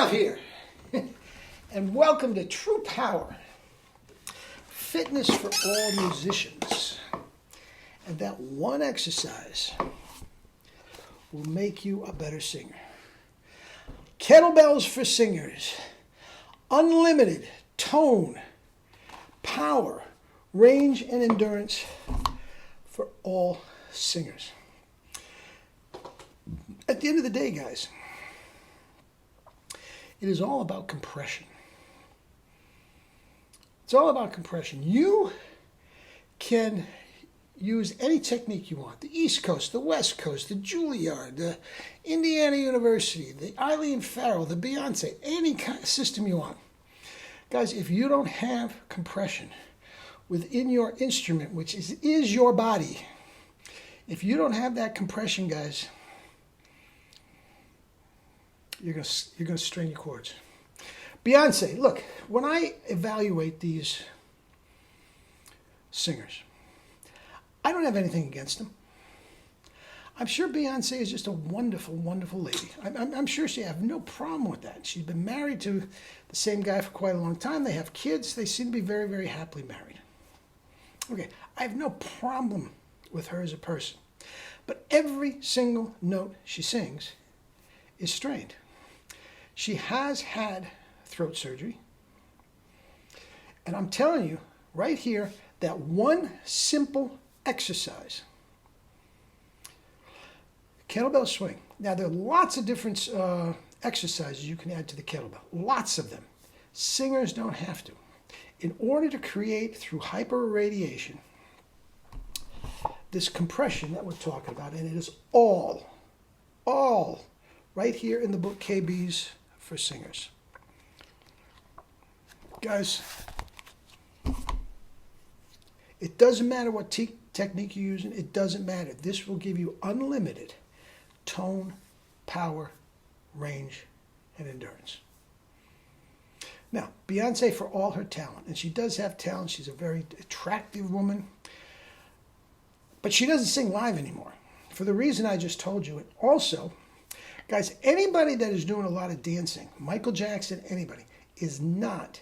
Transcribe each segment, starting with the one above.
Bob here, and welcome to True Power, fitness for all musicians. And that one exercise will make you a better singer. Kettlebells for singers, unlimited tone, power, range, and endurance for all singers. At the end of the day, guys, it is all about compression. It's all about compression. You can use any technique you want. The East Coast, the West Coast, the Juilliard, the Indiana University, the Eileen Farrell, the BEYONCE, any kind of system you want. Guys, if you don't have compression within your instrument, which is your body, if you don't have that compression, guys, you're gonna strain your chords. Beyonce, look, when I evaluate these singers, I don't have anything against them. I'm sure Beyonce is just a wonderful, wonderful lady. I'm sure she have no problem with that. She's been married to the same guy for quite a long time. They have kids. They seem to be very, very happily married. Okay, I have no problem with her as a person. But every single note she sings is strained. She has had throat surgery. And I'm telling you, right here, that one simple exercise, kettlebell swing. Now, there are lots of different exercises you can add to the kettlebell. Lots of them. Singers don't have to. In order to create, through hyperradiation, this compression that we're talking about, and it is all right here in the book KBs for Singers. Guys, it doesn't matter what technique you're using. It doesn't matter. This will give you unlimited tone, power, range, and endurance. Now, Beyonce, for all her talent, and she does have talent. She's a very attractive woman. But she doesn't sing live anymore for the reason I just told you. And also, guys, anybody that is doing a lot of dancing, Michael Jackson, anybody, is not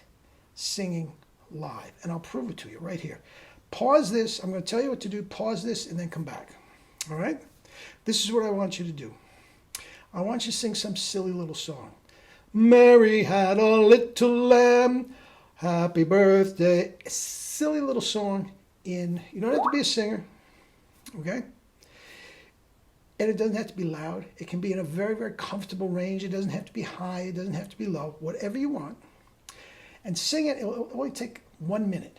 singing live. And I'll prove it to you right here. Pause this. I'm going to tell you what to do. Pause this and then come back. All right? This is what I want you to do. I want you to sing some silly little song. Mary had a little lamb. Happy birthday. A silly little song you don't have to be a singer. Okay? And it doesn't have to be loud. It can be in a very, very comfortable range. It doesn't have to be high. It doesn't have to be low. Whatever you want. And sing it. It'll only take 1 minute.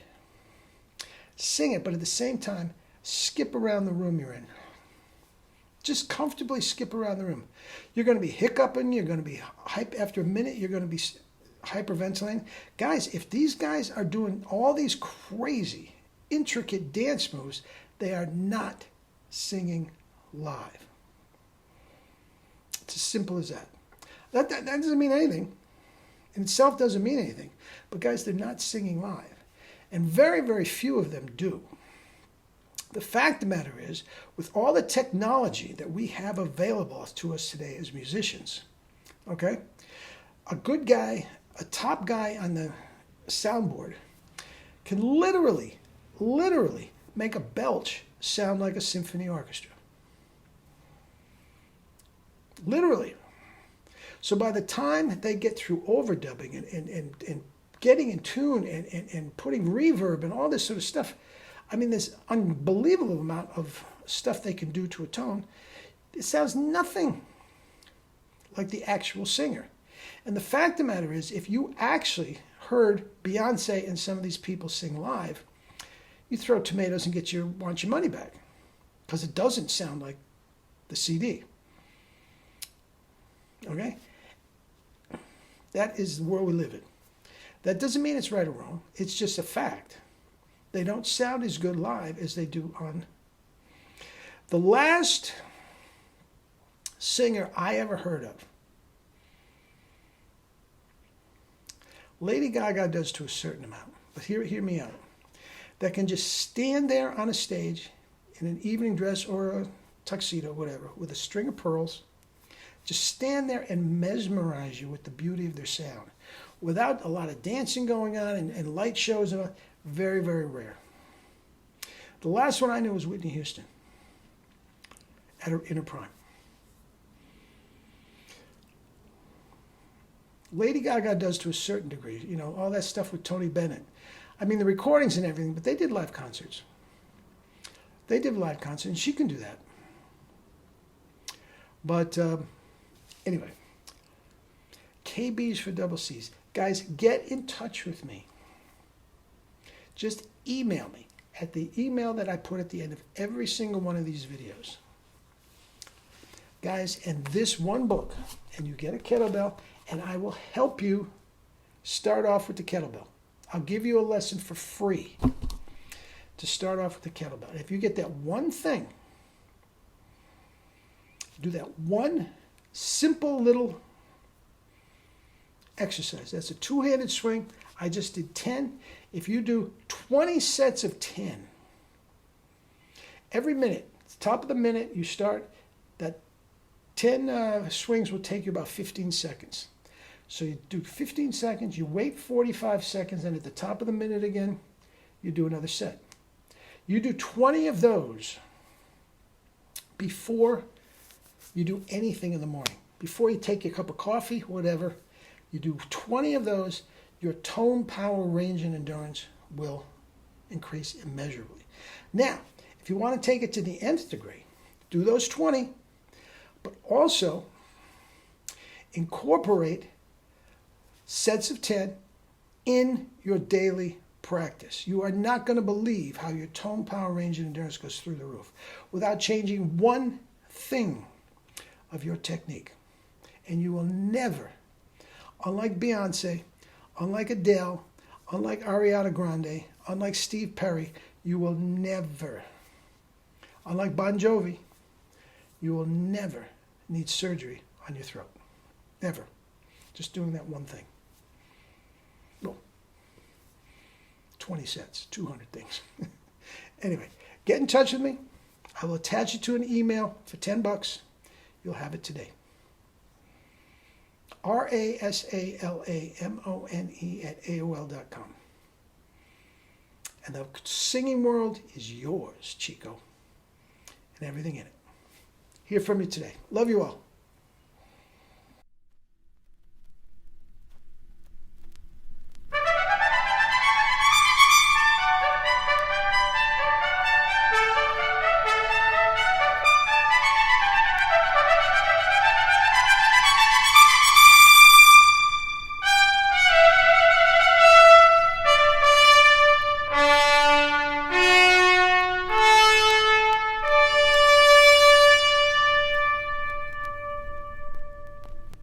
Sing it, but at the same time, skip around the room you're in. Just comfortably skip around the room. You're going to be hiccuping. You're going to be after a minute, you're going to be hyperventilating. Guys, if these guys are doing all these crazy, intricate dance moves, they are not singing live. It's as simple as that. That doesn't mean anything. In itself doesn't mean anything. But guys, they're not singing live. And very, very few of them do. The fact of the matter is, with all the technology that we have available to us today as musicians, okay, a good guy, a top guy on the soundboard can literally make a belch sound like a symphony orchestra. Literally. So by the time they get through overdubbing and getting in tune and putting reverb and all this sort of stuff, I mean, there's unbelievable amount of stuff they can do to a tone. It sounds nothing like the actual singer. And the fact of the matter is, if you actually heard Beyonce and some of these people sing live, you throw tomatoes and want your money back, because it doesn't sound like the CD. Okay? That is the world we live in. That doesn't mean it's right or wrong. It's just a fact. They don't sound as good live as they do on. The last singer I ever heard of, Lady Gaga does to a certain amount, but hear me out, that can just stand there on a stage in an evening dress or a tuxedo, whatever, with a string of pearls, just stand there and mesmerize you with the beauty of their sound without a lot of dancing going on and light shows. Very, very rare. The last one I knew was Whitney Houston in her prime. Lady Gaga does to a certain degree, you know, all that stuff with Tony Bennett. I mean, the recordings and everything, but they did live concerts. They did live concerts, and she can do that. But anyway, KB's for double C's. Guys, get in touch with me. Just email me at the email that I put at the end of every single one of these videos. Guys, and this one book, and you get a kettlebell, and I will help you start off with the kettlebell. I'll give you a lesson for free to start off with the kettlebell. If you get that one thing, do that one simple little exercise. That's a two-handed swing. I just did 10. If you do 20 sets of 10, every minute, top of the minute, you start, that 10 swings will take you about 15 seconds. So you do 15 seconds, you wait 45 seconds, and at the top of the minute again, you do another set. You do 20 of those before you do anything in the morning. Before you take your cup of coffee, whatever, you do 20 of those, your tone, power, range, and endurance will increase immeasurably. Now, if you want to take it to the nth degree, do those 20, but also incorporate sets of 10 in your daily practice. You are not going to believe how your tone, power, range, and endurance goes through the roof without changing one thing of your technique. And you will never, unlike Beyonce, unlike Adele, unlike Ariana Grande, unlike Steve Perry, you will never, unlike Bon Jovi, you will never need surgery on your throat. Never. Just doing that one thing. Well, 20 sets, 200 things. Anyway, get in touch with me. I will attach it to an email for $10. You'll have it today. RASALAMONE@AOL.com. And the singing world is yours, Chico, and everything in it. Hear from you today. Love you all.